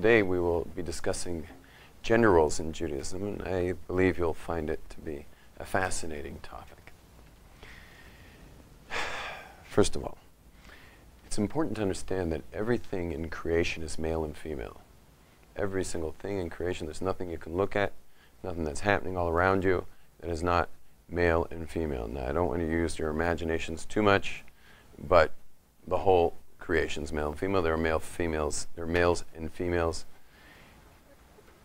today we will be discussing gender roles in Judaism, and I believe you'll find it to be a fascinating topic. First of all, it's important to understand that everything in creation is male and female. Every single thing in creation, there's nothing you can look at, nothing that's happening all around you that is not male and female. Now, I don't want to use your imaginations too much, but the whole creation is male and female. There are males and females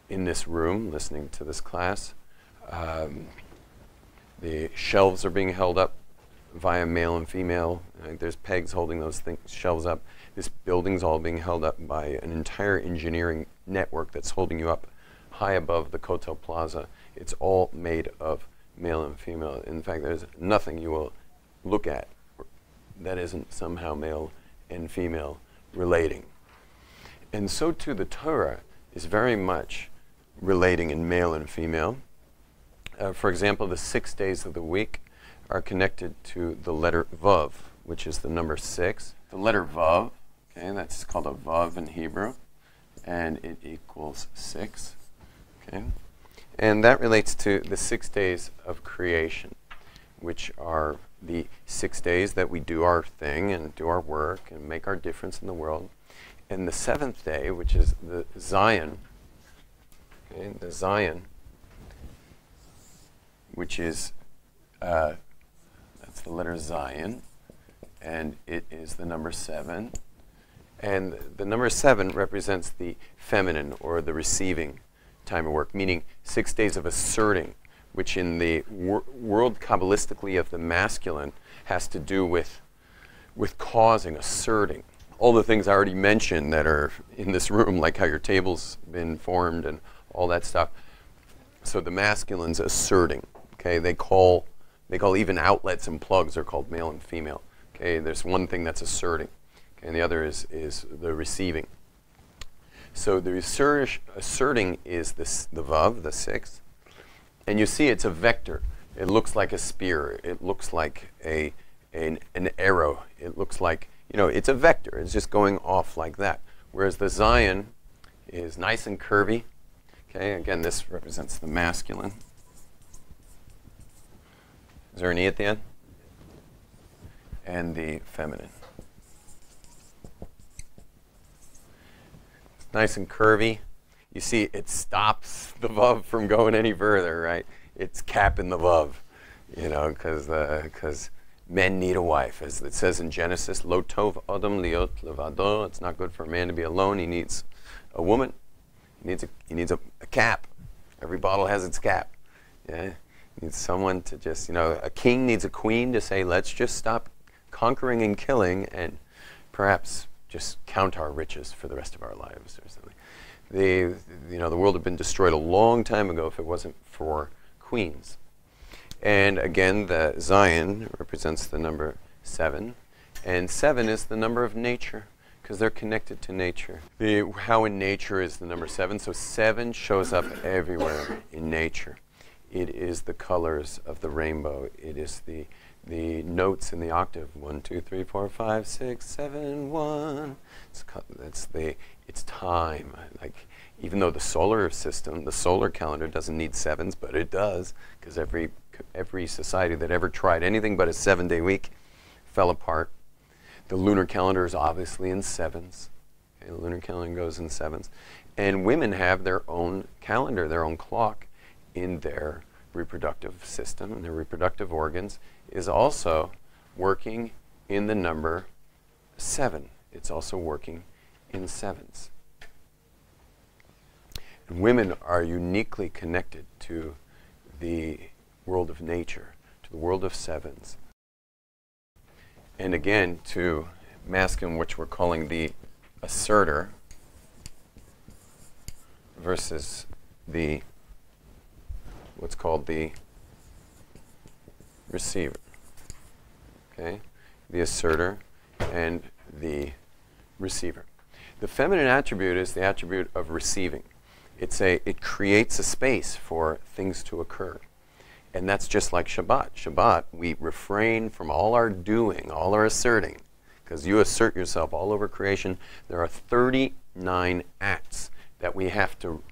in this room listening to this class. The shelves are being held up via male and female. There's pegs holding those shelves up. This building's all being held up by an entire engineering network that's holding you up high above the Kotel Plaza. It's all made of male and female. In fact, there's nothing you will look at that isn't somehow male and female relating. And so too the Torah is very much relating in male and female. For example, the 6 days of the week are connected to the letter Vav, which is the number 6. The letter Vav, okay, that's called a Vav in Hebrew, and it equals 6. Okay? And that relates to the 6 days of creation, which are the 6 days that we do our thing and do our work and make our difference in the world. And the 7th day, which is the Zion, okay, the Zion, which is, that's the letter Zion, and it is the number 7. And the number 7 represents the feminine or the receiving time of work, meaning 6 days of asserting, which in the world Kabbalistically of the masculine has to do with causing, asserting. All the things I already mentioned that are in this room, like how your table's been formed and all that stuff. So the masculine's asserting. Okay, they call even outlets and plugs are called male and female. Okay, there's one thing that's asserting, okay, and the other is the receiving. So the asserting is the Vav, the 6. And you see it's a vector. It looks like a spear. It looks like an arrow. It looks like, it's a vector. It's just going off like that. Whereas the Zion is nice and curvy. Okay, again, this represents the masculine. Is there an E at the end? And the feminine. It's nice and curvy. You see, it stops the Vav from going any further, right? It's capping the Vav, because men need a wife. As it says in Genesis, Lo tov adam liot levado. It's not good for a man to be alone. He needs a woman. He needs a cap. Every bottle has its cap. Yeah? He needs someone to just, a king needs a queen to say, let's just stop conquering and killing and perhaps just count our riches for the rest of our lives or something. The world had been destroyed a long time ago if it wasn't for queens. And again, the Zion represents the number 7. And 7 is the number of nature, because they're connected to nature. How in nature is the number 7? So 7 shows up everywhere in nature. It is the colors of the rainbow. It is the notes in the octave. 1, 2, 3, 4, 5, 6, 7, 1. It's time. Like, even though the solar system, the solar calendar doesn't need 7s, but it does, because every society that ever tried anything but a 7-day week fell apart. The lunar calendar is obviously in 7s. Okay, the lunar calendar goes in 7s. And women have their own calendar, their own clock in their reproductive system, and their reproductive organs is also working in the number 7. It's also working in 7s. And women are uniquely connected to the world of nature, to the world of 7s. And again, to masculine, which we're calling the asserter, versus what's called the receiver. Okay? The asserter and the receiver. The feminine attribute is the attribute of receiving. It creates a space for things to occur. And that's just like Shabbat. Shabbat, we refrain from all our doing, all our asserting, because you assert yourself all over creation. There are 39 acts that we have to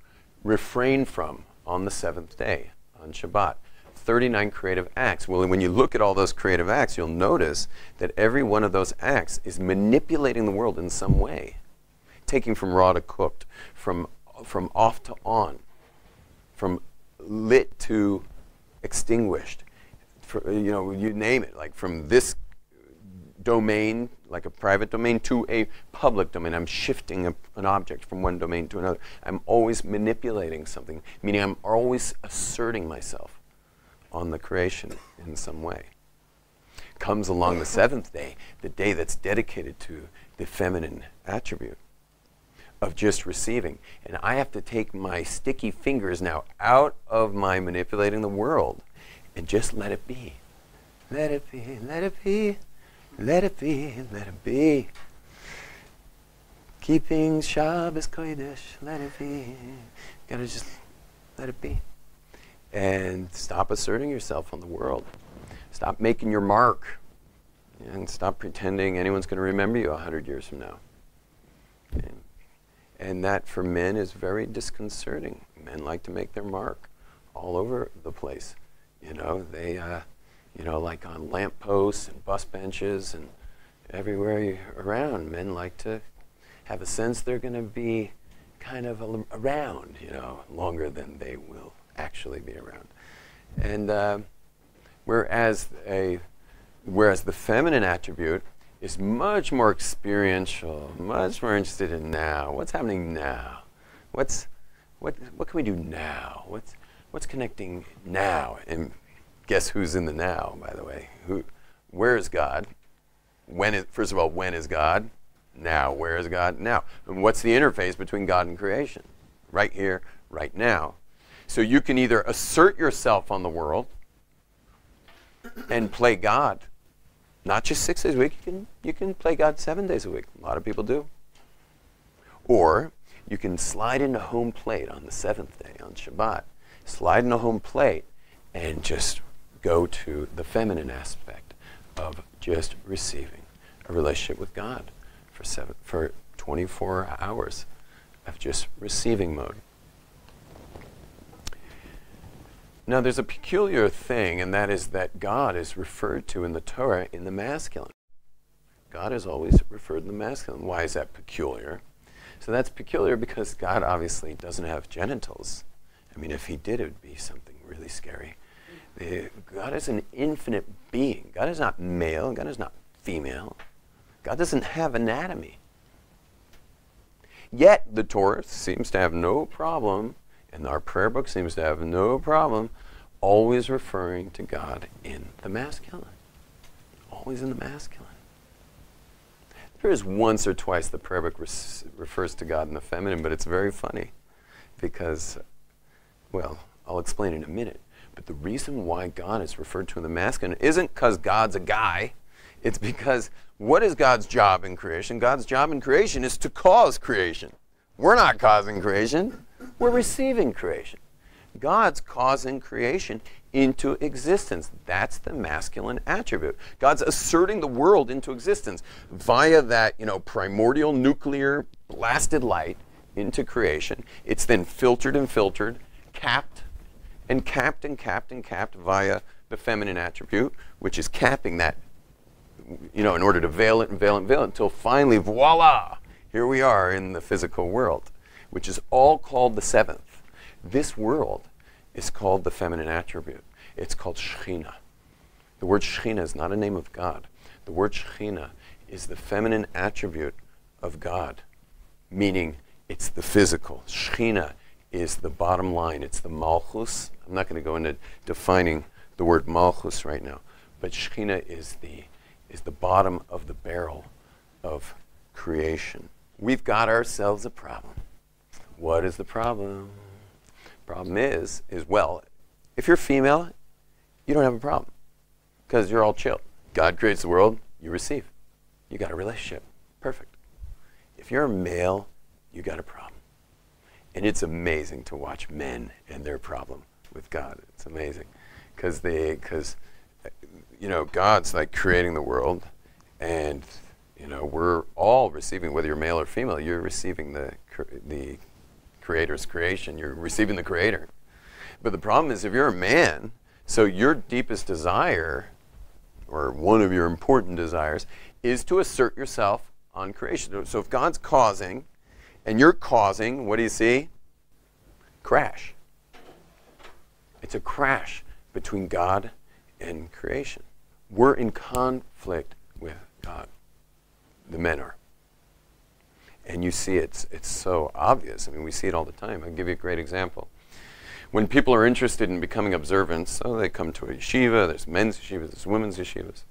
refrain from on the seventh day, on Shabbat. 39 creative acts. Well, when you look at all those creative acts, you'll notice that every one of those acts is manipulating the world in some way. Taking from raw to cooked, from off to on, from lit to extinguished. You name it, like from this domain, like a private domain, to a public domain. I'm shifting an object from one domain to another. I'm always manipulating something, meaning I'm always asserting myself on the creation in some way. Comes along the seventh day, the day that's dedicated to the feminine attribute of just receiving. And I have to take my sticky fingers now out of my manipulating the world and just let it be. Let it be, let it be, let it be, let it be. Keeping Shabbos Kodesh, let it be. Gotta just let it be. And stop asserting yourself on the world. Stop making your mark. And stop pretending anyone's going to remember you 100 years from now. And that for men is very disconcerting. Men like to make their mark all over the place. They, like on lampposts and bus benches and everywhere around, men like to have a sense they're going to be kind of around, longer than they will actually be around. And whereas the feminine attribute is much more experiential, much more interested in now. What's happening now? What can we do now? What's connecting now? And guess who's in the now, by the way? Where is God? First of all, when is God? Now. Where is God? Now. And what's the interface between God and creation? Right here, right now. So you can either assert yourself on the world and play God, not just 6 days a week. You can play God 7 days a week. A lot of people do. Or you can slide into home plate on the seventh day, on Shabbat. Slide into home plate and just go to the feminine aspect of just receiving a relationship with God for 24 hours of just receiving mode. Now, there's a peculiar thing, and that is that God is referred to in the Torah in the masculine. God is always referred in the masculine. Why is that peculiar? So that's peculiar because God obviously doesn't have genitals. I mean, if he did, it would be something really scary. God is an infinite being. God is not male. God is not female. God doesn't have anatomy. Yet the Torah seems to have no problem, and our prayer book seems to have no problem, always referring to God in the masculine. Always in the masculine. There is once or twice the prayer book refers to God in the feminine, but it's very funny because, well, I'll explain in a minute. But the reason why God is referred to in the masculine isn't because God's a guy. It's because what is God's job in creation? God's job in creation is to cause creation. We're not causing creation. We're receiving creation. God's causing creation into existence. That's the masculine attribute. God's asserting the world into existence via that, primordial nuclear blasted light into creation. It's then filtered and filtered, capped and capped and capped and capped via the feminine attribute, which is capping that, in order to veil it and veil it and veil it until finally, voila, here we are in the physical world, which is all called the seventh. This world is called the feminine attribute. It's called Shekhinah. The word Shekhinah is not a name of God. The word Shekhinah is the feminine attribute of God, meaning it's the physical. Shekhinah is the bottom line. It's the Malchus. I'm not going to go into defining the word Malchus right now, but Shekhinah is the bottom of the barrel of creation. We've got ourselves a problem. What is the problem? Problem is, well, if you're female, you don't have a problem because you're all chill. God creates the world, you receive. You got a relationship. Perfect. If you're a male, you got a problem. And it's amazing to watch men and their problem with God. It's amazing because God's like creating the world, and we're all receiving, whether you're male or female, you're receiving the Creator's creation. You're receiving the Creator. But the problem is if you're a man, so your deepest desire, or one of your important desires, is to assert yourself on creation. So if God's causing, and you're causing, what do you see? Crash. It's a crash between God and creation. We're in conflict with God. The men are. And you see it's so obvious. I mean, we see it all the time. I'll give you a great example. When people are interested in becoming observant, so they come to a yeshiva, there's men's yeshivas, there's women's yeshivas.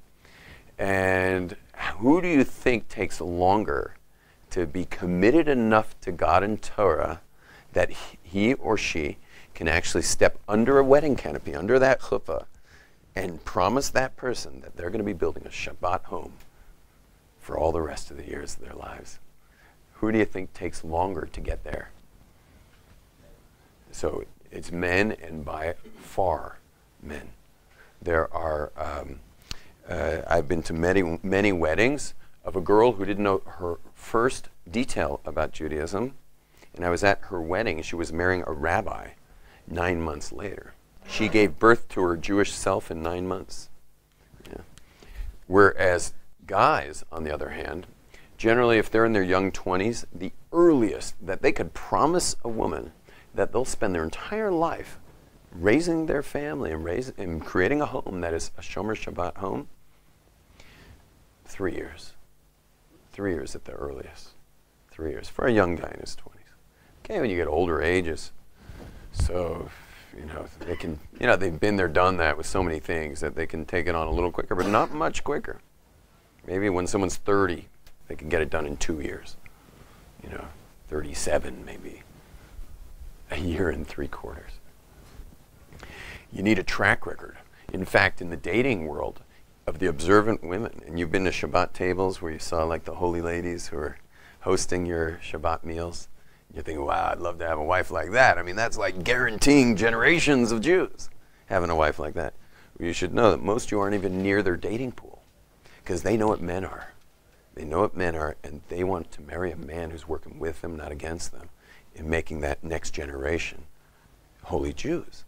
And who do you think takes longer to be committed enough to God and Torah that he or she can actually step under a wedding canopy, under that chuppah, and promise that person that they're going to be building a Shabbat home for all the rest of the years of their lives? Who do you think takes longer to get there? So it's men, and by far men. There are, I've been to many weddings of a girl who didn't know her first detail about Judaism, and I was at her wedding. She was marrying a rabbi 9 months later. She gave birth to her Jewish self in 9 months. Yeah. Whereas guys, on the other hand, generally if they're in their young 20s, the earliest that they could promise a woman that they'll spend their entire life raising their family and creating a home that is a Shomer Shabbat home, 3 years. 3 years at the earliest. 3 years for a young guy in his 20s. Okay, when you get older ages, so, you know, they can, you know, they've been there, done that with so many things that they can take it on a little quicker, but not much quicker. Maybe when someone's 30, they can get it done in 2 years. You know, 37 maybe. A year and 3/4. You need a track record. In fact, in the dating world of the observant women, and you've been to Shabbat tables where you saw like the holy ladies who are hosting your Shabbat meals, you're thinking, wow, I'd love to have a wife like that. I mean, that's like guaranteeing generations of Jews having a wife like that. Well, you should know that most of you aren't even near their dating pool because they know what men are. They know what men are, and they want to marry a man who's working with them, not against them, in making that next generation holy Jews.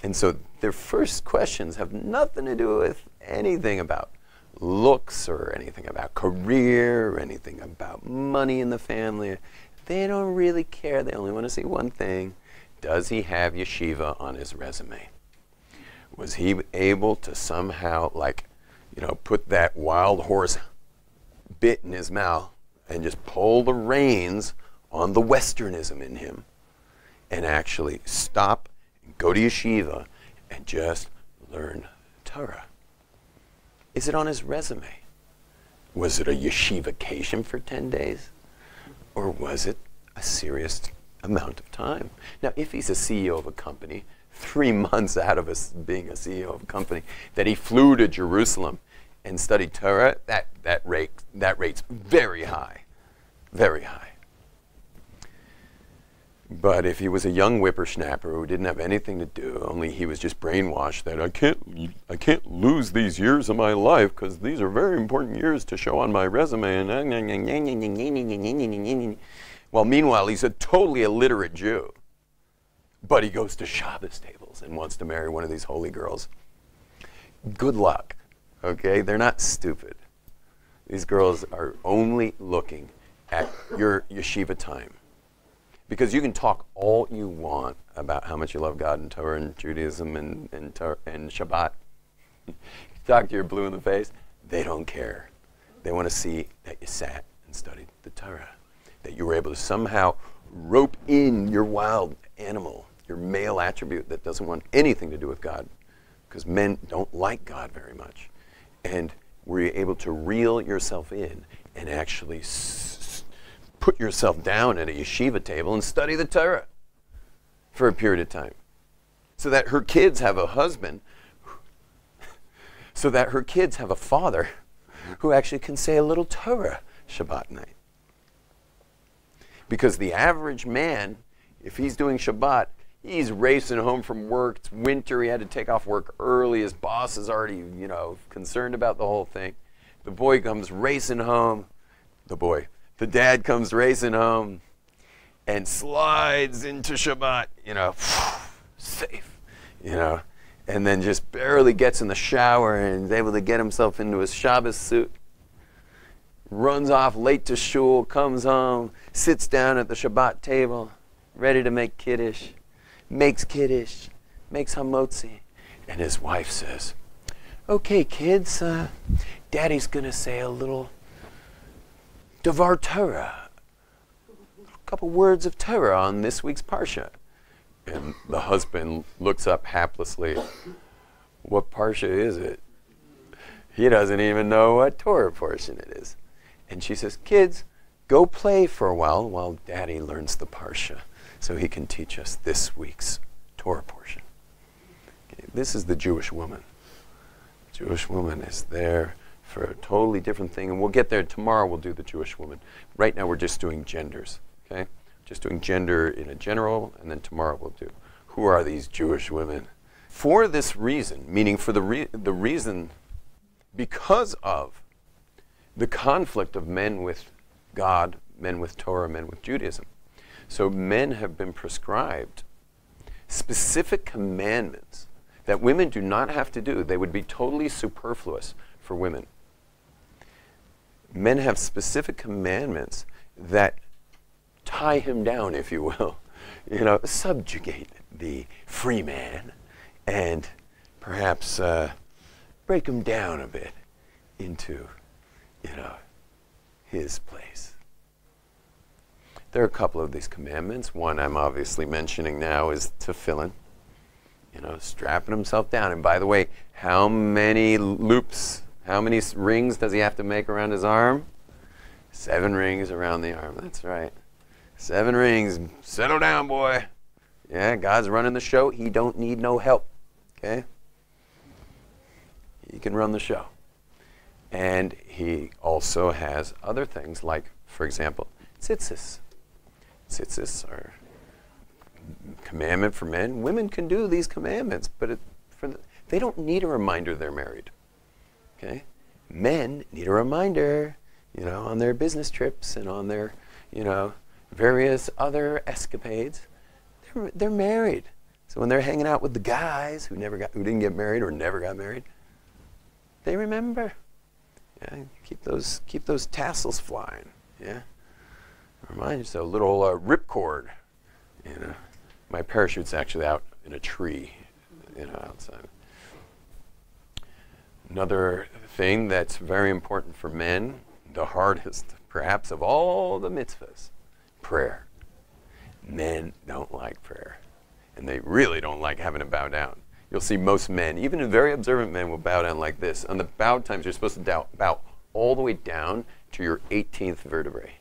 And so their first questions have nothing to do with anything about looks or anything about career or anything about money in the family. They don't really care. They only want to see one thing. Does he have yeshiva on his resume? Was he able to somehow, like, you know, put that wild horse bit in his mouth and just pull the reins on the Westernism in him and actually stop and go to yeshiva and just learn Torah? Is it on his resume? Was it a yeshivacation for 10 days? Or was it a serious amount of time? Now, if he's a CEO of a company, 3 months out of us being a CEO of a company, that he flew to Jerusalem and studied Torah, that rate's very high, very high. But if he was a young whippersnapper who didn't have anything to do, only he was just brainwashed that I can't lose these years of my life because these are very important years to show on my resume. And well, meanwhile, he's a totally illiterate Jew, but he goes to Shabbos tables and wants to marry one of these holy girls. Good luck, okay? They're not stupid. These girls are only looking at your yeshiva time. Because you can talk all you want about how much you love God and Torah and Judaism and Shabbat. Talk to your blue in the face. They don't care. They want to see that you sat and studied the Torah. That you were able to somehow rope in your wild animal, your male attribute that doesn't want anything to do with God. Because men don't like God very much. And were you able to reel yourself in and actually put yourself down at a yeshiva table and study the Torah for a period of time so that her kids have a husband, so that her kids have a father who actually can say a little Torah Shabbat night. Because the average man, if he's doing Shabbat, he's racing home from work. It's winter. He had to take off work early. His boss is already, you know, concerned about the whole thing. The boy comes racing home. The dad comes racing home, and slides into Shabbat, you know, safe, you know, and then just barely gets in the shower and is able to get himself into his Shabbos suit, runs off late to shul, comes home, sits down at the Shabbat table, ready to make kiddush, makes hamotzi, and his wife says, okay, kids, Daddy's going to say a little Devar Torah, a couple words of Torah on this week's Parsha. And the husband looks up haplessly. What Parsha is it? He doesn't even know what Torah portion it is. And she says, kids, go play for a while Daddy learns the Parsha so he can teach us this week's Torah portion. Okay, this is the Jewish woman. The Jewish woman is there for a totally different thing, and we'll get there tomorrow. We'll do the Jewish woman. Right now we're just doing genders, okay? Just doing gender in a general, and then tomorrow we'll do who are these Jewish women. For this reason, meaning for the reason because of the conflict of men with God, men with Torah, men with Judaism. So men have been prescribed specific commandments that women do not have to do. They would be totally superfluous for women. Men have specific commandments that tie him down, if you will, you know, subjugate the free man and perhaps break him down a bit into, you know, his place. There are a couple of these commandments. One I'm obviously mentioning now is tefillin, you know, strapping himself down. And by the way, how many loops, how many rings does he have to make around his arm? 7 rings around the arm, that's right. 7 rings, settle down, boy. Yeah, God's running the show. He don't need no help, okay? He can run the show. And he also has other things like, for example, tzitzis. Tzitzis are commandment for men. Women can do these commandments, but they don't need a reminder they're married, okay? Men need a reminder, you know, on their business trips and on their, you know, various other escapades. They're married. So when they're hanging out with the guys who didn't get married or never got married, they remember. Yeah, keep those tassels flying. Yeah, remind yourself. A little ripcord. You know, my parachute's actually out in a tree, you know, outside. Another thing that's very important for men, the hardest perhaps of all the mitzvahs, prayer. Men don't like prayer, and they really don't like having to bow down. You'll see most men, even very observant men, will bow down like this. On the bow times, you're supposed to bow all the way down to your 18th vertebrae.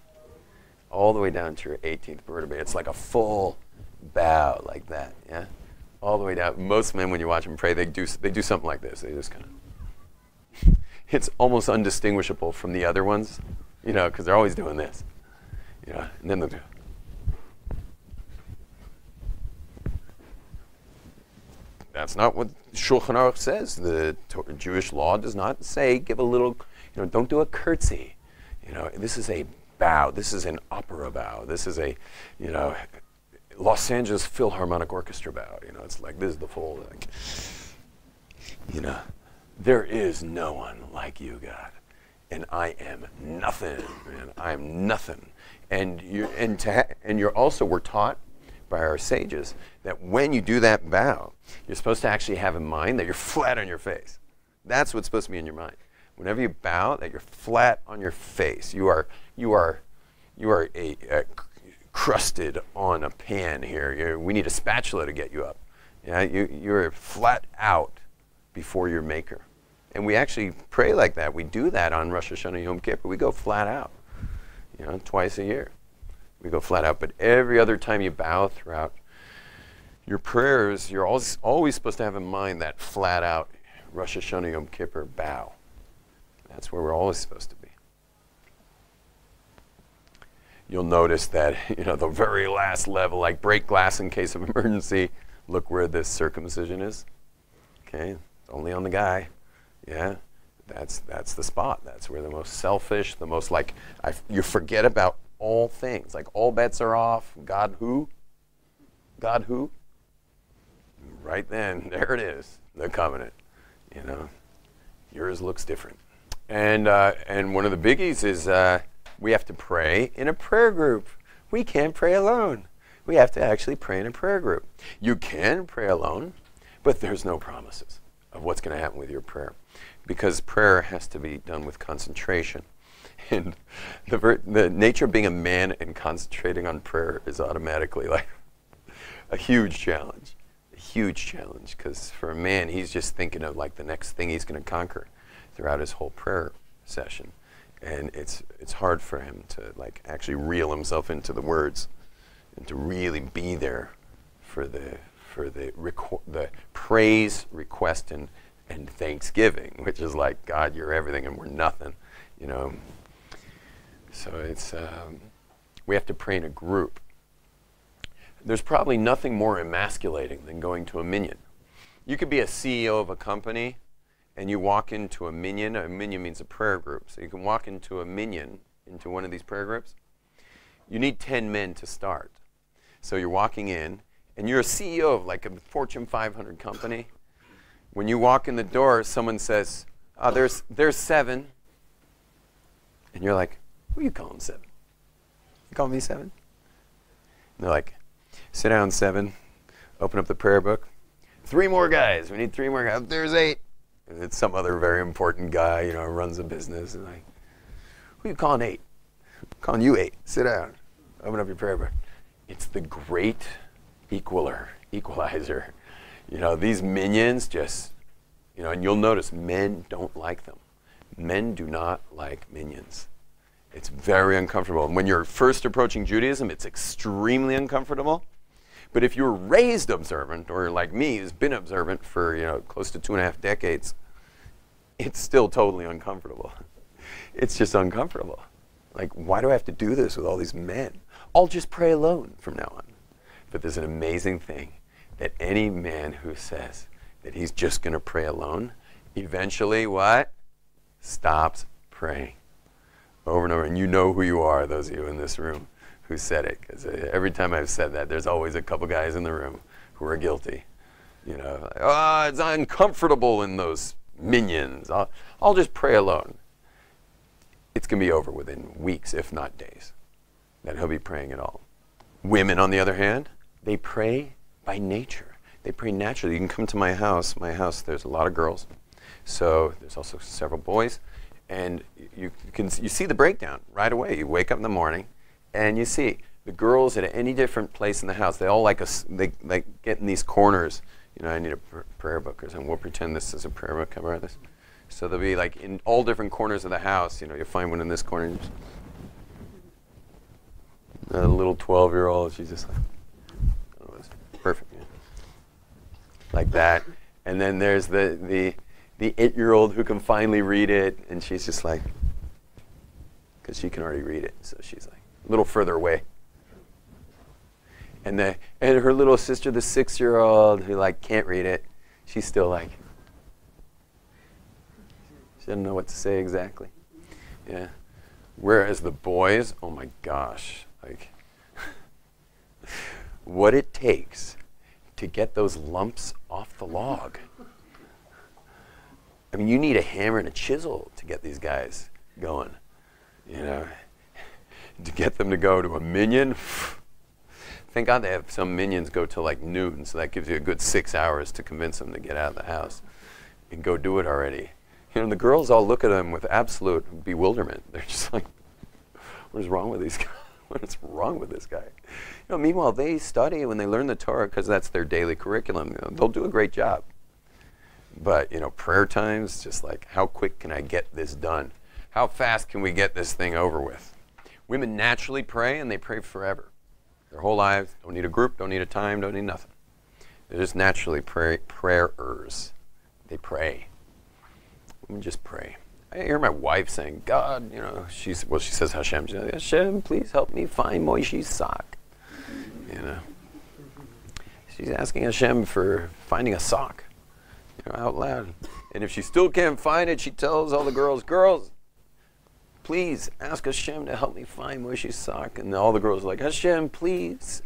All the way down to your 18th vertebrae. It's like a full bow like that, yeah? All the way down. Most men, when you watch them pray, they do something like this. They just kind of... It's almost undistinguishable from the other ones, you know, because they're always doing this. You know, and then they'll do... That's not what Shulchan Aruch says. The Jewish law does not say give a little, you know, don't do a curtsy. You know, this is a bow. This is an opera bow. This is a, you know, Los Angeles Philharmonic Orchestra bow. You know, it's like this is the full, like, you know, there is no one like you, God, and I am nothing, man. I am nothing. And you're also, we're taught by our sages that when you do that bow, you're supposed to actually have in mind that you're flat on your face. That's what's supposed to be in your mind. Whenever you bow, that you're flat on your face. You are crusted on a pan here. We need a spatula to get you up. Yeah, you're flat out before your maker. And we actually pray like that. We do that on Rosh Hashanah Yom Kippur. We go flat out, you know, twice a year. We go flat out. But every other time you bow throughout your prayers, you're always supposed to have in mind that flat out Rosh Hashanah Yom Kippur bow. That's where we're always supposed to be. You'll notice that, you know, the very last level, like break glass in case of emergency, look where this circumcision is. Okay, only on the guy. Yeah, that's the spot. That's where the most selfish, the most like, you forget about all things. Like all bets are off. God who? God who? Right then, there it is, the covenant. You know, yours looks different. And one of the biggies is we have to pray in a prayer group. We can't pray alone. We have to actually pray in a prayer group. You can pray alone, but there's no promises of what's going to happen with your prayer, because prayer has to be done with concentration. And the nature of being a man and concentrating on prayer is automatically like a huge challenge. A huge challenge, because for a man, he's just thinking of like the next thing he's going to conquer throughout his whole prayer session. And it's hard for him to like actually reel himself into the words and to really be there for the praise, request, and thanksgiving, which is like, God, you're everything and we're nothing, you know. So it's we have to pray in a group. There's probably nothing more emasculating than going to a minyan. You could be a CEO of a company and you walk into a minyan. A minyan means a prayer group. So you can walk into a minyan, into one of these prayer groups. You need 10 men to start. So you're walking in, and you're a CEO of like a Fortune 500 company. When you walk in the door, someone says, oh, there's 7. And you're like, who you calling 7? You call me 7? And they're like, sit down, 7. Open up the prayer book. 3 more guys. We need 3 more guys. There's 8. And it's some other very important guy, you know, runs a business. And like, who you calling 8? I'm calling you 8. Sit down. Open up your prayer book. It's the great equalizer. You know, these minions just, you know, and you'll notice men don't like them. Men do not like minions. It's very uncomfortable. And when you're first approaching Judaism, it's extremely uncomfortable. But if you're raised observant, or like me, who's been observant for, you know, close to 2.5 decades, it's still totally uncomfortable. It's just uncomfortable. Like, why do I have to do this with all these men? I'll just pray alone from now on. But there's an amazing thing that any man who says that he's just going to pray alone, eventually what? Stops praying over and over. And you know who you are, those of you in this room who said it. Because every time I've said that, there's always a couple guys in the room who are guilty. You know, like, oh, it's uncomfortable in those minions. I'll just pray alone. It's going to be over within weeks, if not days, that he'll be praying at all. Women, on the other hand, they pray by nature. They pray naturally. You can come to my house. My house, there's a lot of girls. So there's also several boys. And you see the breakdown right away. You wake up in the morning, and you see the girls at any different place in the house. They all they get in these corners. You know, I need a prayer book or something. We'll pretend this is a prayer book. Come around this. So they'll be like in all different corners of the house. You know, you'll find one in this corner. And a little 12-year-old, she's just like, oh, it's perfect. Yeah. Like that. And then there's the 8-year-old who can finally read it, and she's just like, because she can already read it, so she's like a little further away. And her little sister, the 6-year-old who like can't read it, she's still like, she doesn't know what to say exactly. Yeah. Whereas the boys, oh my gosh, like what it takes to get those lumps off the log. I mean, you need a hammer and a chisel to get these guys going, you know. To get them to go to a minyan. Thank God they have some minions go till like noon, so that gives you a good 6 hours to convince them to get out of the house and go do it already. You know, the girls all look at them with absolute bewilderment. They're just like, what is wrong with these guys? What is wrong with this guy? You know, meanwhile, they study when they learn the Torah because that's their daily curriculum. You know, they'll do a great job. But, you know, prayer times, just like, how quick can I get this done? How fast can we get this thing over with? Women naturally pray, and they pray forever. Their whole lives, don't need a group, don't need a time, don't need nothing. They're just naturally prayers. They pray. Women just pray. I hear my wife saying, God, you know, she says Hashem. She says, Hashem, please help me find Moishi's sock. You know. She's asking Hashem for finding a sock, you know, out loud. And if she still can't find it, she tells all the girls, please ask Hashem to help me find Moshe's sock. And all the girls are like, Hashem, please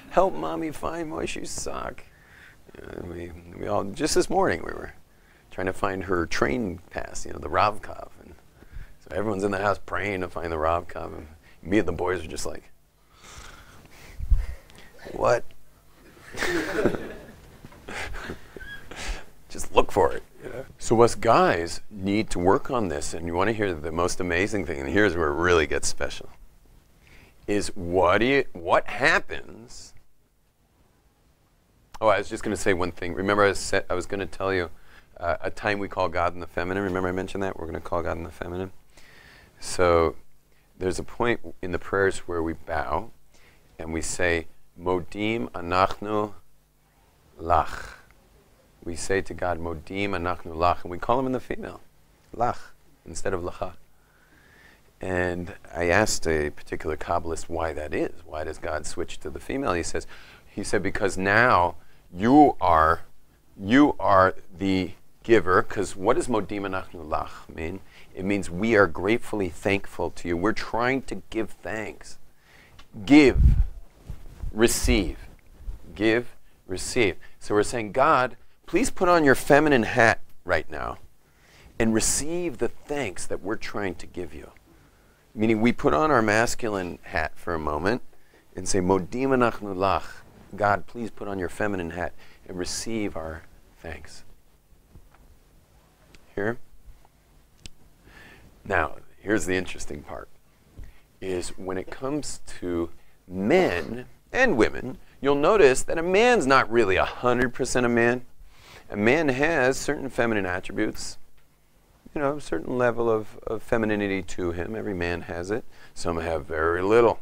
help mommy find Moshe's sock. We all, just this morning, we were trying to find her train pass, the Ravkov. And so everyone's in the house praying to find the Ravkov. And me and the boys are just like, what? Just look for it. So us guys need to work on this, and you want to hear the most amazing thing, and here's where it really gets special, is what happens. Oh, I was just going to say one thing. Remember I was going to tell you a time we call God in the feminine. Remember I mentioned that? We're going to call God in the feminine. So there's a point in the prayers where we bow, and we say, Modim אנחנו lach. We say to God, Modim אנחנו lach, and we call him in the female, lach, instead of lacha. And I asked a particular Kabbalist why that is. Why does God switch to the female? He said, because now you are the giver, because what does Modim אנחנו lach mean? It means we are gratefully thankful to you. We're trying to give thanks. Give. Receive. Give, receive. So we're saying, God, please put on your feminine hat right now and receive the thanks that we're trying to give you. Meaning we put on our masculine hat for a moment and say, Modim אנחנו lach. God, please put on your feminine hat and receive our thanks. Here? Now, here's the interesting part, is when it comes to men and women, you'll notice that a man's not really 100% a man. A man has certain feminine attributes, a certain level of femininity to him. Every man has it. Some have very little.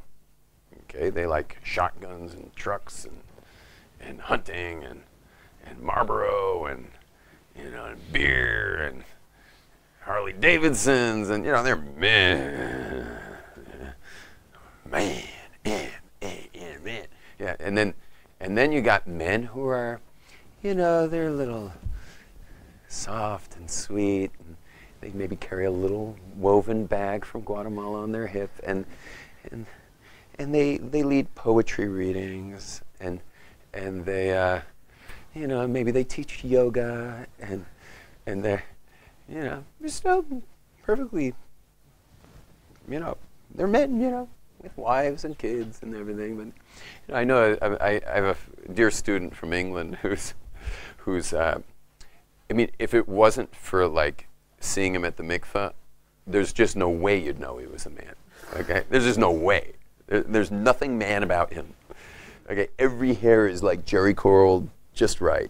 Okay, they like shotguns and trucks and hunting and Marlboro and and beer and Harley Davidsons and they're men. Man. Man. Yeah, and then you got men who are, they're a little soft and sweet, and they maybe carry a little woven bag from Guatemala on their hip, and they lead poetry readings, and they maybe they teach yoga, and they're they're still perfectly they're men, with wives and kids and everything. But I know I have a dear student from England who's if it wasn't for seeing him at the mikveh, there's just no way you'd know he was a man. Okay, there's just no way. There's nothing man about him. Okay, every hair is like Jerry curled just right.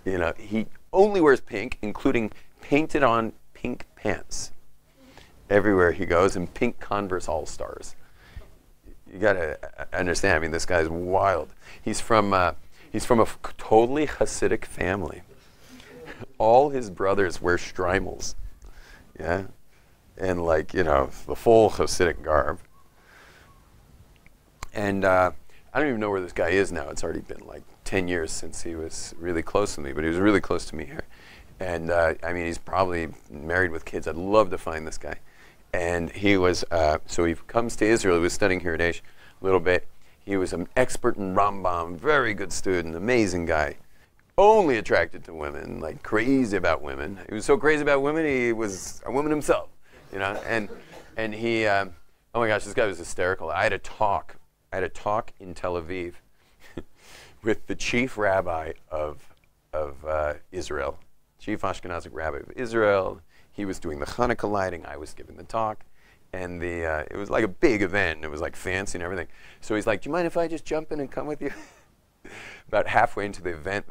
He only wears pink, including painted on pink pants everywhere he goes, and pink Converse All-Stars. You gotta understand. This guy's wild. He's from a totally Hasidic family. All his brothers wear streimels, yeah, and the full Hasidic garb. And I don't even know where this guy is now. It's already been 10 years since he was really close to me, but he was really close to me here. And he's probably married with kids. I'd love to find this guy. And he was, so he comes to Israel. He was studying here at Aish a little bit. He was an expert in Rambam, very good student, amazing guy. Only attracted to women, crazy about women. He was so crazy about women, he was a woman himself, And he, oh my gosh, this guy was hysterical. I had a talk in Tel Aviv with the chief rabbi of Israel, chief Ashkenazic rabbi of Israel. He was doing the Hanukkah lighting. I was giving the talk. And it was like a big event. It was fancy and everything. So he's like, do you mind if I just jump in and come with you? About halfway into the event,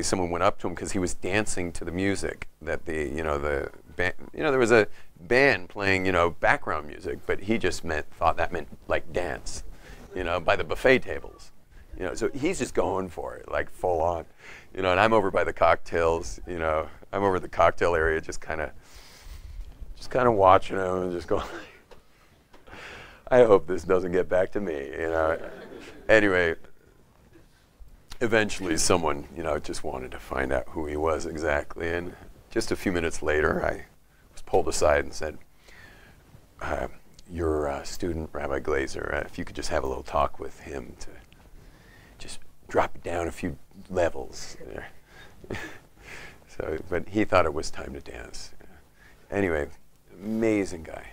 someone went up to him because he was dancing to the music that the band, there was a band playing, background music, but he just thought that meant dance, by the buffet tables. So he's just going for it, full on. And I'm over by the cocktails, I'm over the cocktail area just kind of watching him and just going, I hope this doesn't get back to me, Anyway, eventually someone, just wanted to find out who he was exactly. And just a few minutes later, I was pulled aside and said, your student, Rabbi Glaser, if you could just have a little talk with him to just drop it down a few levels there. So, but he thought it was time to dance. Anyway, amazing guy,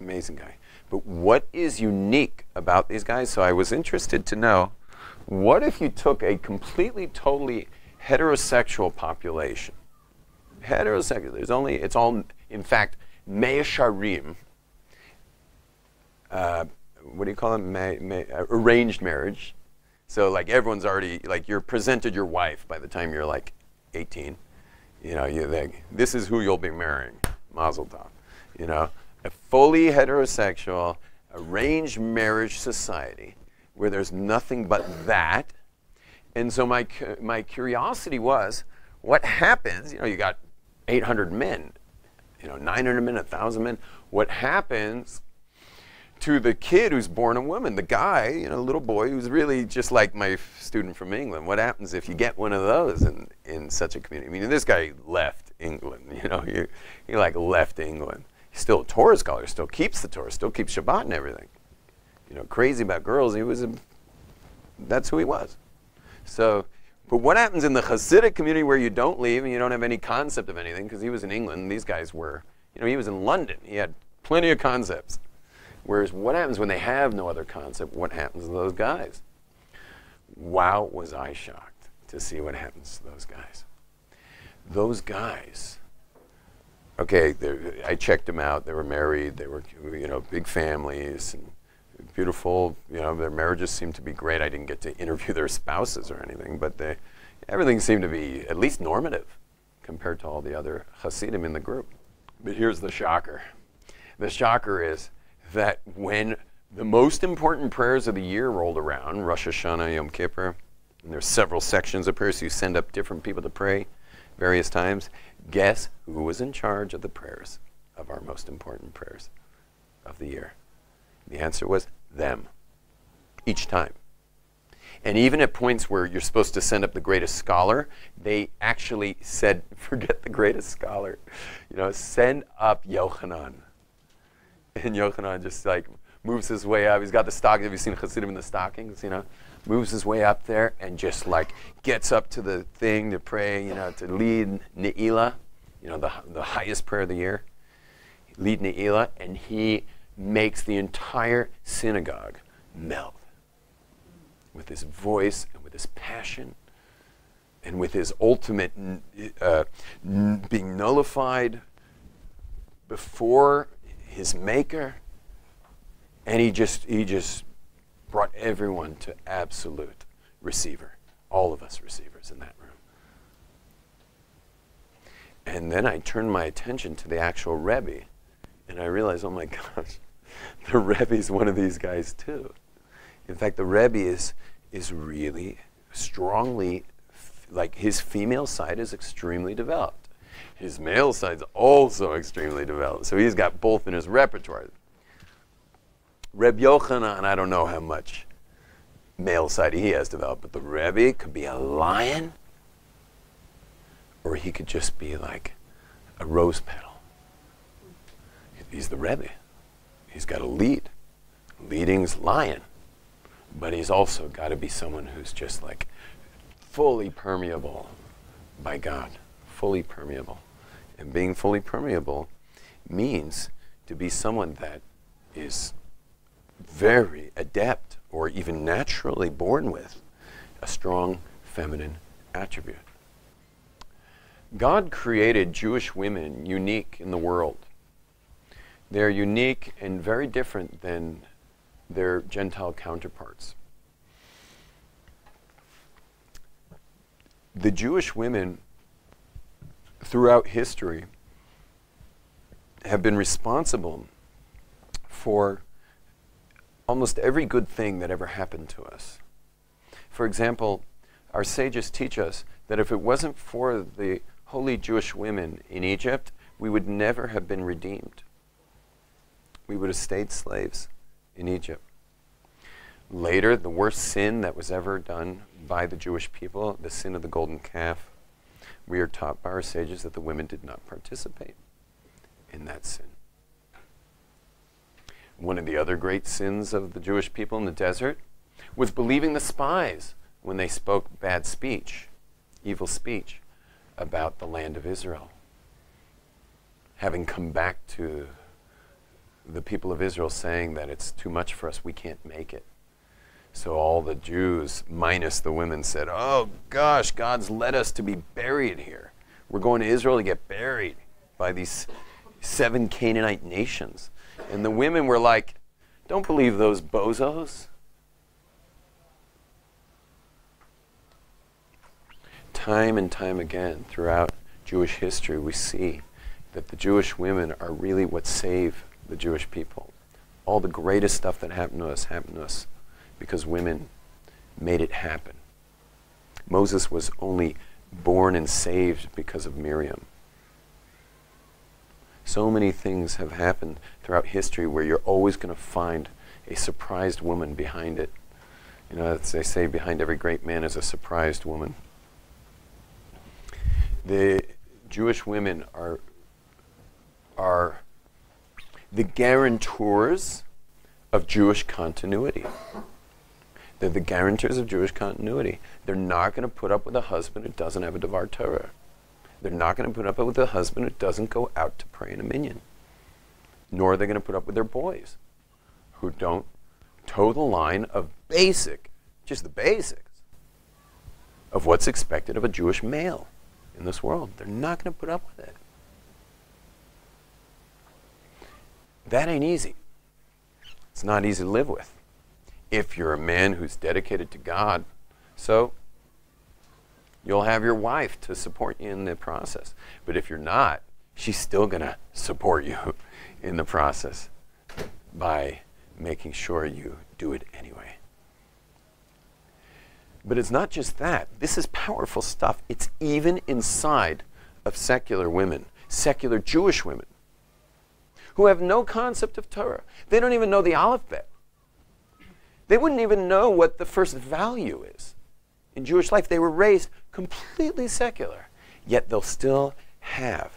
amazing guy. But what is unique about these guys? So I was interested to know, what if you took a completely, totally heterosexual population? Heterosexual, it's all, in fact, me'esharim, what do you call it? Arranged marriage. So like everyone's already, like you're presented your wife by the time you're like 18. You know, you think, this is who you'll be marrying, mazel tov. You know, a fully heterosexual, arranged marriage society where there's nothing but that. And so my curiosity was, what happens, you know, you got 800 men, you know, 900 men, 1,000 men. What happens to the kid who's born a woman, the guy, you know, little boy who's really just like my student from England? What happens if you get one of those in such a community? I mean, this guy left England, you know, he like left England. He's still a Torah scholar, still keeps the Torah, still keeps Shabbat and everything. You know, crazy about girls, that's who he was. So, but what happens in the Hasidic community where you don't leave and you don't have any concept of anything? Because he was in England and these guys were, you know, he was in London. He had plenty of concepts. Whereas what happens when they have no other concept? What happens to those guys? Wow, was I shocked to see what happens to those guys. Those guys, okay, I checked them out. They were married. They were, you know, big families and beautiful. You know, their marriages seemed to be great. I didn't get to interview their spouses or anything, but everything seemed to be at least normative compared to all the other Hasidim in the group. But here's the shocker. The shocker is that when the most important prayers of the year rolled around, Rosh Hashanah, Yom Kippur, and there's several sections of prayers, so you send up different people to pray various times, guess who was in charge of the prayers, of our most important prayers of the year? The answer was them, each time. And even at points where you're supposed to send up the greatest scholar, they actually said, forget the greatest scholar, you know, send up Yochanan. And Yochanan just like moves his way up. He's got the stockings. Have you seen Hasidim in the stockings? You know, moves his way up there and just like gets up to the thing to pray. You know, to lead Ne'ilah. You know, the highest prayer of the year. Lead Ne'ilah, and he makes the entire synagogue melt with his voice and with his passion and with his ultimate being nullified before his maker, and he just brought everyone to absolute receiver, all of us receivers in that room. And then I turned my attention to the actual Rabbi, and I realized, oh my gosh, the Rebbe's one of these guys too. In fact, the Rebbe is really strongly, like his female side is extremely developed. His male side's also extremely developed. So he's got both in his repertoire. Reb Yochanan, I don't know how much male side he has developed, but the Rebbe could be a lion, or he could just be like a rose petal. He's the Rebbe. He's got to lead. Leading's lion. But he's also got to be someone who's just like fully permeable by God. Fully permeable. And being fully permeable means to be someone that is very adept or even naturally born with a strong feminine attribute. God created Jewish women unique in the world. They're unique and very different than their Gentile counterparts. The Jewish women throughout history have been responsible for almost every good thing that ever happened to us. For example, our sages teach us that if it wasn't for the holy Jewish women in Egypt, we would never have been redeemed. We would have stayed slaves in Egypt. Later, the worst sin that was ever done by the Jewish people, the sin of the golden calf, we are taught by our sages that the women did not participate in that sin. one of the other great sins of the Jewish people in the desert was believing the spies when they spoke bad speech, evil speech, about the land of Israel. Having come back to the people of Israel saying that it's too much for us, we can't make it. So all the Jews, minus the women, said, oh gosh, God's led us to be buried here. We're going to Israel to get buried by these 7 Canaanite nations. And the women were like, don't believe those bozos. Time and time again throughout Jewish history, we see that the Jewish women are really what save the Jewish people. All the greatest stuff that happened to us because women made it happen. Moses was only born and saved because of Miriam. So many things have happened throughout history where you're always going to find a surprised woman behind it. You know, as they say, behind every great man is a surprised woman. The Jewish women are the guarantors of Jewish continuity. They're the guarantors of Jewish continuity. They're not going to put up with a husband who doesn't have a Devar Torah. They're not going to put up with a husband who doesn't go out to pray in a minyan. Nor are they going to put up with their boys who don't toe the line of just the basics of what's expected of a Jewish male in this world. They're not going to put up with it. That ain't easy. It's not easy to live with if you're a man who's dedicated to God. So you'll have your wife to support you in the process. But if you're not, she's still going to support you in the process by making sure you do it anyway. But it's not just that. This is powerful stuff. It's even inside of secular women, secular Jewish women, who have no concept of Torah. They don't even know the alphabet. They wouldn't even know what the first value is. In Jewish life, they were raised completely secular, yet they'll still have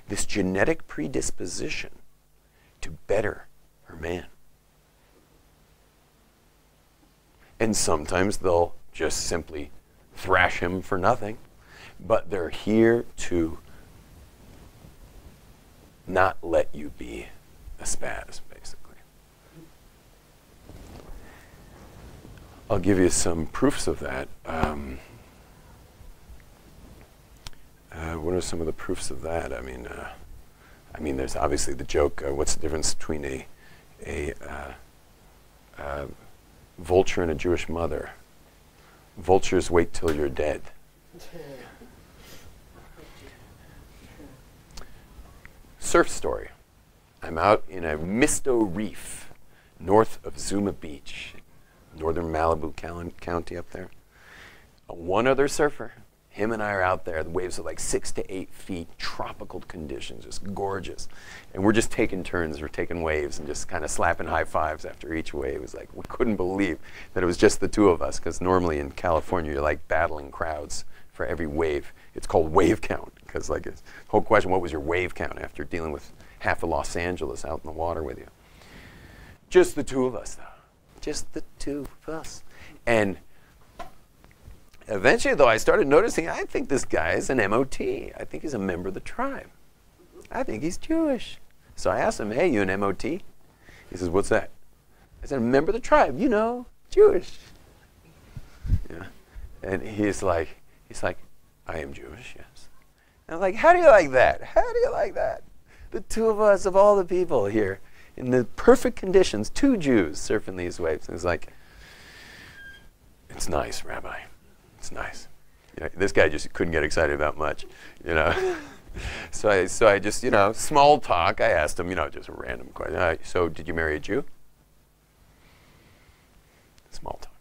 this genetic predisposition to better her man. And sometimes they'll just simply thrash him for nothing, but they're here to not let you be a spaz, basically. I'll give you some proofs of that. What are some of the proofs of that? I mean, there's obviously the joke. What's the difference between a vulture and a Jewish mother? Vultures wait till you're dead. Surf story. I'm out in a Misto Reef, north of Zuma Beach, northern Malibu County up there. One other surfer. Him and I are out there. The waves are like 6 to 8 feet, tropical conditions, just gorgeous. And we're just taking turns. We're taking waves and just kind of slapping high fives after each wave. It was like, we couldn't believe that it was just the two of us, because normally in California, you're like battling crowds for every wave. It's called wave count, because like the whole question, what was your wave count after dealing with half of Los Angeles out in the water with you? Just the two of us, though. Just the two of us. And eventually, though, I started noticing, I think this guy is an MOT. I think he's a member of the tribe. I think he's Jewish. So I asked him, hey, you an MOT? He says, what's that? I said, a member of the tribe, you know, Jewish. Yeah. And he's like, I am Jewish, yes. And I'm like, how do you like that? How do you like that? The two of us, of all the people here, in the perfect conditions, 2 Jews surfing these waves. And he's like, it's nice, Rabbi. It's nice. You know, this guy just couldn't get excited about much, you know. So I just, you know, small talk. I asked him, you know, just a random question. So did you marry a Jew? Small talk.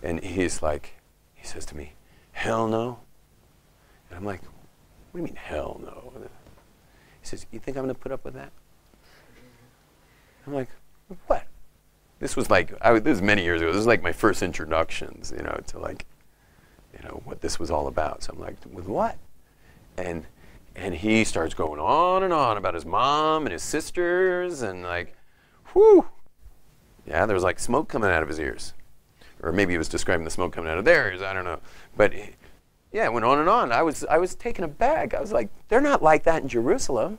And he's like, he says to me, hell no. And I'm like, what do you mean hell no? He says, you think I'm going to put up with that? I'm like, what? This was like, this was many years ago. This was like my first introductions, you know, to like, you know, what this was all about. So I'm like, with what? And he starts going on and on about his mom and his sisters and like, whew. Yeah, there was like smoke coming out of his ears. Or maybe he was describing the smoke coming out of their ears, I don't know. But yeah, it went on and on. I was taken aback. I was like, they're not like that in Jerusalem.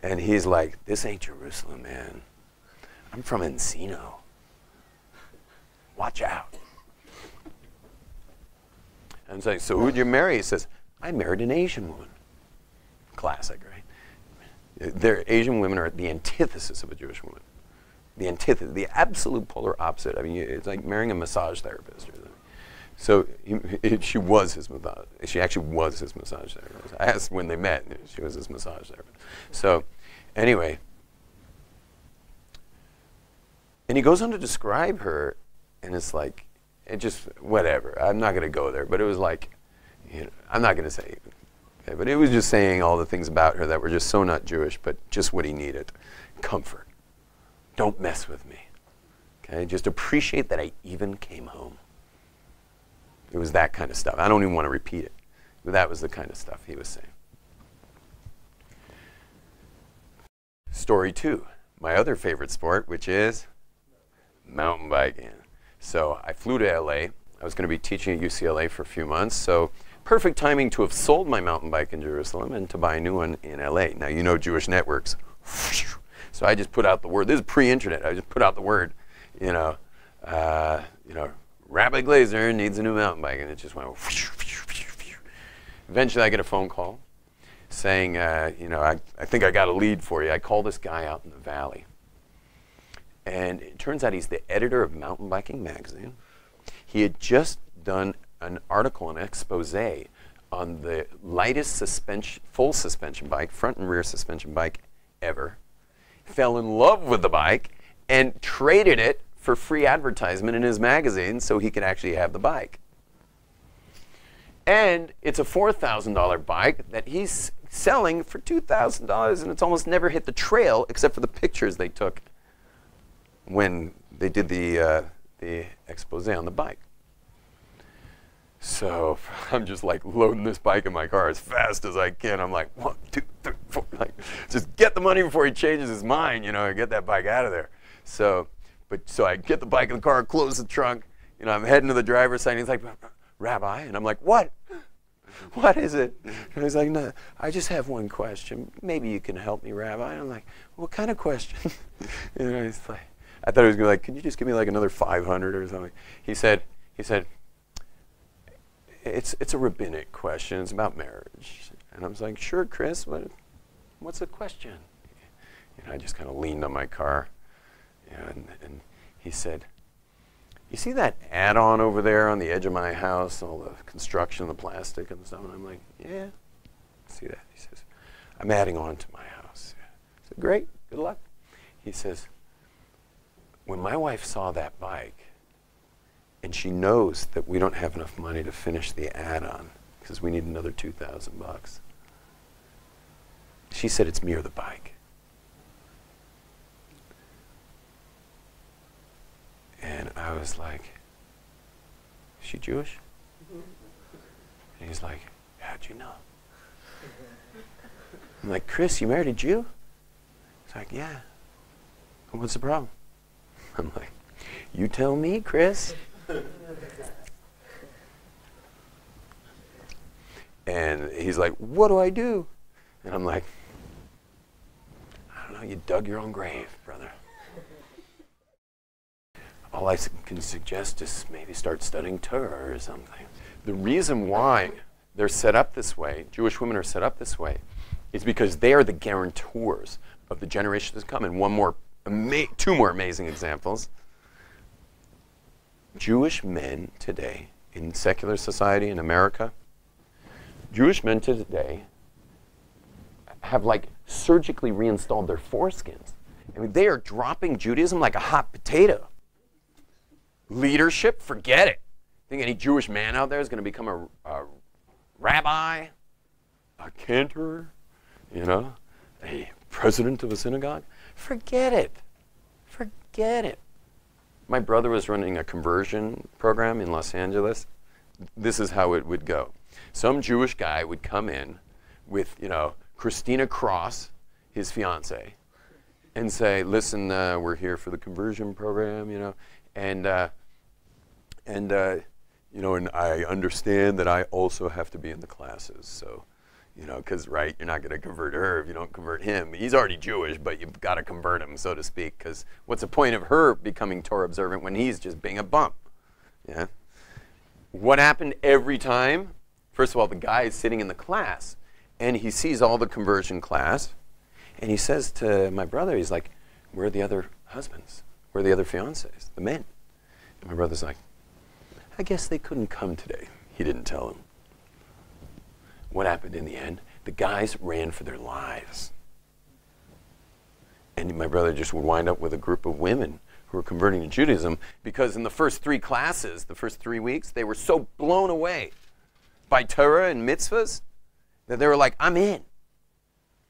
And he's like, this ain't Jerusalem, man. I'm from Encino. Watch out. And it's like, so who'd you marry? He says, I married an Asian woman. Classic, right? Asian women are the antithesis of a Jewish woman. The antithesis, the absolute polar opposite. I mean, it's like marrying a massage therapist or something. So she was his massage. She actually was his massage therapist. I asked when they met. She was his massage therapist. So anyway, and he goes on to describe her, and it's like, it just, whatever. I'm not going to go there, but it was like, you know, I'm not going to say, okay, but it was just saying all the things about her that were just so not Jewish, but just what he needed. Comfort. Don't mess with me. Okay, just appreciate that I even came home. It was that kind of stuff. I don't even want to repeat it, but that was the kind of stuff he was saying. Story 2, my other favorite sport, which is mountain biking. So I flew to LA. I was going to be teaching at UCLA for a few months, so perfect timing to have sold my mountain bike in Jerusalem and to buy a new one in LA. Now, you know Jewish networks. So I just put out the word. This is pre-internet. I just put out the word, Rabbi Glaser needs a new mountain bike, and it just went. Eventually, I get a phone call saying, I think I got a lead for you. I call this guy out in the valley, and it turns out he's the editor of Mountain Biking magazine. He had just done an article, an expose on the lightest full suspension bike, front and rear suspension bike ever. Fell in love with the bike and traded it for free advertisement in his magazine so he could actually have the bike. And it's a $4,000 bike that he's selling for $2,000, and it's almost never hit the trail except for the pictures they took when they did the expose on the bike. So I'm just like loading this bike in my car as fast as I can. I'm like, 1, 2, 3, 4, like, just get the money before he changes his mind, and get that bike out of there. So I get the bike in the car, close the trunk, I'm heading to the driver's side, and he's like, Rabbi, and I'm like, what? What is it? And he's like, no, I just have one question. Maybe you can help me, Rabbi. And I'm like, what kind of question? He's like, I thought he was going to like, can you just give me like another 500 or something? He said, it's a rabbinic question. It's about marriage. And I was like, sure, Chris, what's the question? I just kind of leaned on my car. And he said, you see that add-on over there on the edge of my house, all the construction, the plastic and stuff? And I'm like, yeah, I see that. He says, I'm adding on to my house. I said, great, good luck. He says, when my wife saw that bike, and she knows that we don't have enough money to finish the add-on because we need another $2,000, she said, it's me or the bike. And I was like, is she Jewish? And he's like, how'd you know? I'm like, Chris, you married a Jew? He's like, yeah. What's the problem? I'm like, you tell me, Chris. And he's like, what do I do? And I'm like, I don't know, you dug your own grave, brother. All I can suggest is maybe start studying Torah or something. The reason why they're set up this way, Jewish women are set up this way, is because they are the guarantors of the generations to come. And two more amazing examples. Jewish men today, in secular society in America, Jewish men today have like surgically reinstalled their foreskins. I mean, they are dropping Judaism like a hot potato. Leadership, forget it. Think any Jewish man out there is going to become a rabbi, a cantor, a president of a synagogue? Forget it. Forget it. My brother was running a conversion program in Los Angeles. This is how it would go. Some Jewish guy would come in with, Christina Cross, his fiance, and say, listen, we're here for the conversion program, you know, and I understand that I also have to be in the classes, so, you know, because, right, you're not going to convert her if you don't convert him. He's already Jewish, but you've got to convert him, so to speak, because what's the point of her becoming Torah observant when he's just being a bump? Yeah. What happened every time? First of all, the guy is sitting in the class, and he sees all the conversion class, and he says to my brother, he's like, where are the other husbands? Where are the other fiancés, the men? And my brother's like, I guess they couldn't come today. He didn't tell him. What happened in the end? The guys ran for their lives. And my brother just would wind up with a group of women who were converting to Judaism because in the first 3 classes, the first 3 weeks, they were so blown away by Torah and mitzvahs that they were like, I'm in.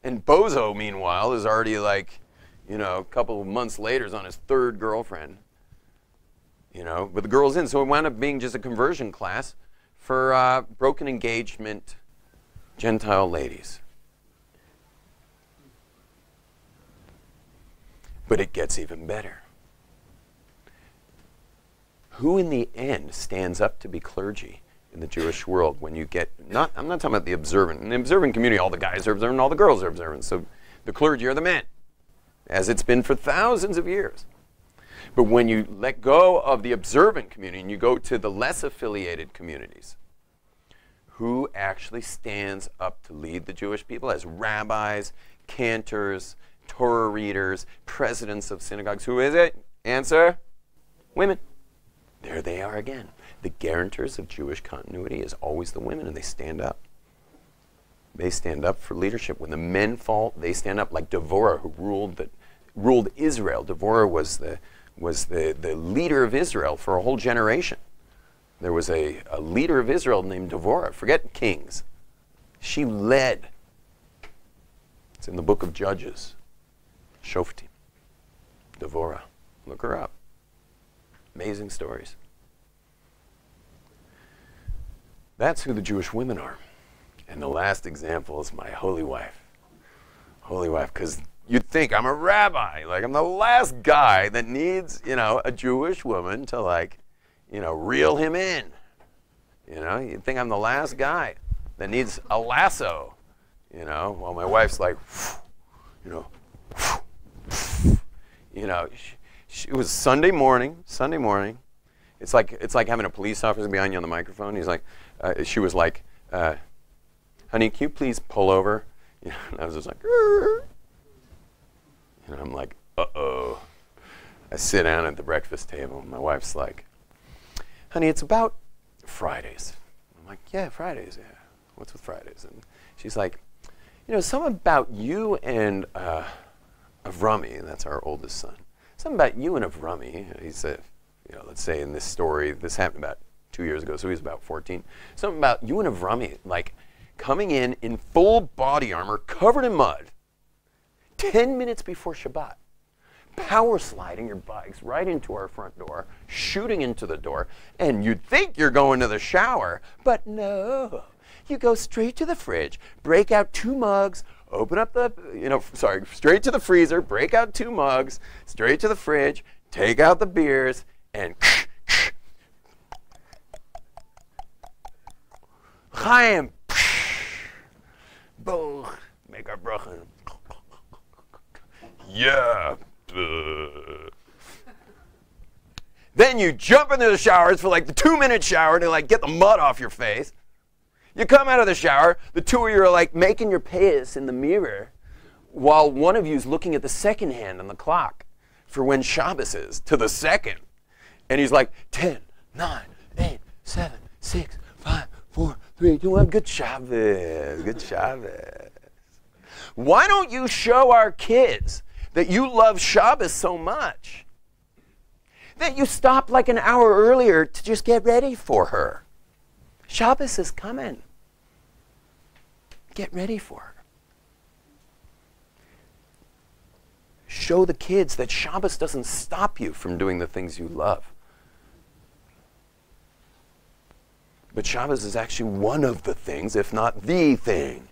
And Bozo, meanwhile, is already like, you know, a couple of months later is on his 3rd girlfriend. You know, but the girl's in. So it wound up being just a conversion class for broken engagement Gentile ladies. But it gets even better. Who in the end stands up to be clergy in the Jewish world when you get, I'm not talking about the observant. In the observant community, all the guys are observant, all the girls are observant. So the clergy are the men, as it's been for thousands of years. But when you let go of the observant community and you go to the less affiliated communities, who actually stands up to lead the Jewish people as rabbis, cantors, Torah readers, presidents of synagogues? Who is it? Answer? Women. There they are again. The guarantors of Jewish continuity is always the women, and they stand up. They stand up for leadership. When the men fall, they stand up, like Devorah, who ruled Israel. Devorah was the leader of Israel for a whole generation. There was a leader of Israel named Devorah. Forget kings. She led. It's in the book of Judges. Shoftim. Devorah. Look her up. Amazing stories. That's who the Jewish women are. And the last example is my holy wife. Holy wife, because you'd think I'm a rabbi. Like, I'm the last guy that needs, you know, a Jewish woman to, like, you know, reel him in. You know, you'd think I'm the last guy that needs a lasso. You know, while my wife's like, you know, it was Sunday morning. It's like having a police officer behind you on the microphone. He's like, she was like, honey, can you please pull over? You know, and I was just like, and I'm like, uh-oh. I sit down at the breakfast table, and my wife's like, honey, it's about Fridays. I'm like, yeah, Fridays, yeah. What's with Fridays? And she's like, you know, something about you and Avrami, that's our oldest son. Something about you and Avrami. He said, you know, let's say in this story, this happened about 2 years ago, so he's about 14. Something about you and Avrami, like, coming in full body armor, covered in mud, 10 minutes before Shabbat, power sliding your bikes right into our front door, shooting into the door, and you'd think you're going to the shower, but no. You go straight to the fridge, break out 2 mugs, open up the, straight to the freezer, break out 2 mugs, straight to the fridge, take out the beers, and Chaim, make our bracha. Yeah. Then you jump into the showers for like the 2-minute shower to like get the mud off your face. You come out of the shower, the 2 of you are like making your payas in the mirror while one of you is looking at the second hand on the clock for when Shabbos is, to the second. And he's like, 10, 9, 8, 7, 6, 5, 4, 3, 2, 1, good Shabbos, good Shabbos. Why don't you show our kids that you love Shabbos so much that you stop like an hour earlier to just get ready for her? Shabbos is coming. Get ready for her. Show the kids that Shabbos doesn't stop you from doing the things you love. But Shabbos is actually one of the things, if not the thing,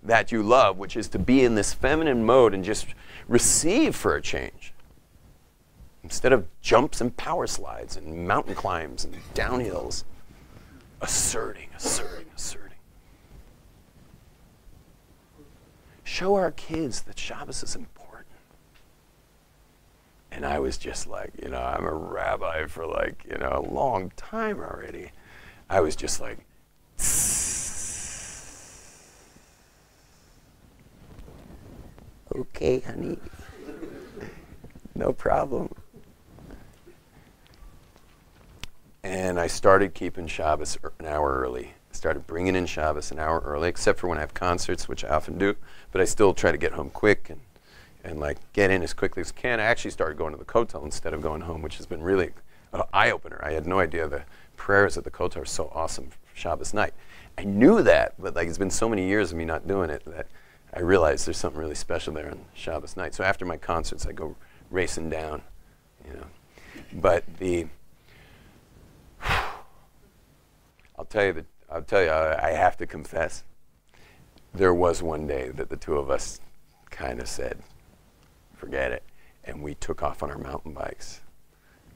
that you love, which is to be in this feminine mode and just receive for a change. Instead of jumps and power slides and mountain climbs and downhills, asserting. Show our kids that Shabbos is important. And I was just like, I'm a rabbi for a long time already. I was just like, okay, honey, no problem. And I started keeping Shabbos an hour early. I started bringing in Shabbos an hour early, except for when I have concerts, which I often do. But I still try to get home quick and get in as quickly as I can. I actually started going to the kotel instead of going home, which has been really an eye-opener. I had no idea the prayers at the kotel are so awesome for Shabbos night. I knew that, but it's been so many years of me not doing it that I realized there's something really special there on Shabbos night. So after my concerts, I go racing down, But I'll tell you, I have to confess, there was one day that the two of us kind of said, forget it, and we took off on our mountain bikes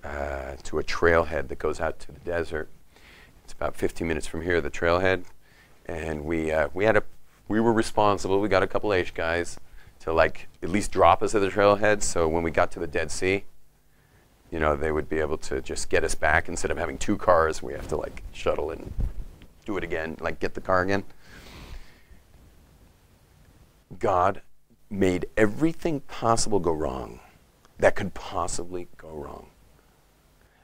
to a trailhead that goes out to the desert. It's about 15 minutes from here, the trailhead, and we were responsible. We got a couple H guys to at least drop us at the trailhead, so when we got to the Dead Sea, they would be able to just get us back instead of having two cars. We have to shuttle and do it again, get the car again. God made everything possible go wrong that could possibly go wrong.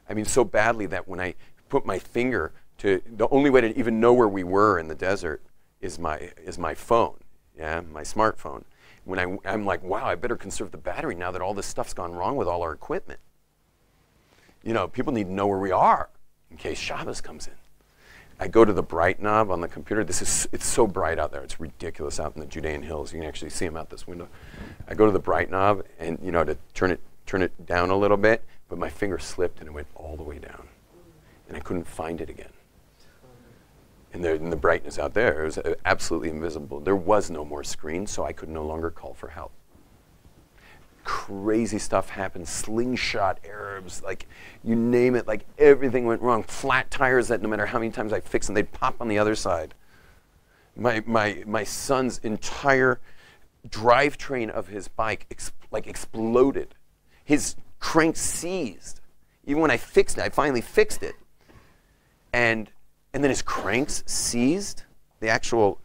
I mean, so badly that when I put my finger to, the only way to even know where we were in the desert is my phone, my smartphone. When I'm like, wow, I better conserve the battery now that all this stuff's gone wrong with all our equipment. People need to know where we are in case Shabbos comes in. I go to the bright knob on the computer. It's so bright out there. It's ridiculous out in the Judean hills. You can actually see them out this window. I go to the bright knob and, to turn it down a little bit, but my finger slipped and it went all the way down. And I couldn't find it again. And the brightness out there, it was absolutely invisible. There was no more screen, so I could no longer call for help. Crazy stuff happened, slingshot Arabs, you name it, everything went wrong. Flat tires that no matter how many times I fixed them, they'd pop on the other side. My son's entire drivetrain of his bike exploded. His crank seized. Even when I fixed it, I finally fixed it. And then his cranks seized. The actual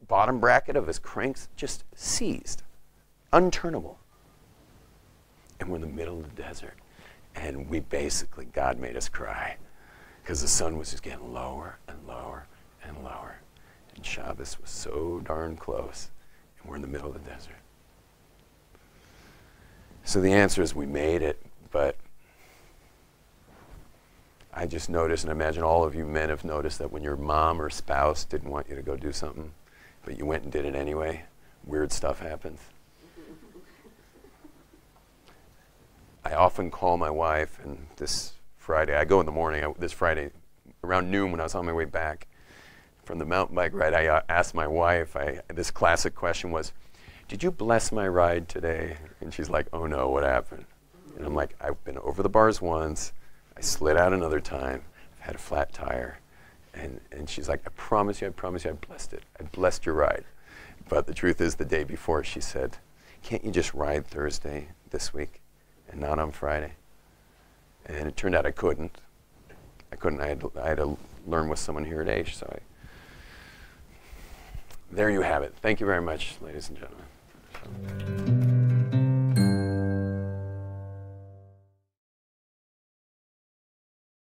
bottom bracket of his cranks just seized. Unturnable. And we're in the middle of the desert. And God made us cry. Because the sun was just getting lower and lower and lower. And Shabbos was so darn close. And we're in the middle of the desert. So the answer is we made it, but I just noticed, and I imagine all of you men have noticed, that when your mom or spouse didn't want you to go do something, but you went and did it anyway, weird stuff happens. I often call my wife, and this Friday, I go in the morning, this Friday, around noon when I was on my way back from the mountain bike ride, I asked my wife, this classic question was, did you bless my ride today? And she's like, oh no, what happened? And I'm like, I've been over the bars once, I slid out another time, I've had a flat tire. And she's like, I promise you, I blessed it. I blessed your ride. But the truth is, the day before, she said, can't you just ride Thursday this week and not on Friday? And it turned out I couldn't. I had to learn with someone here at Aish. So there you have it. Thank you very much, ladies and gentlemen.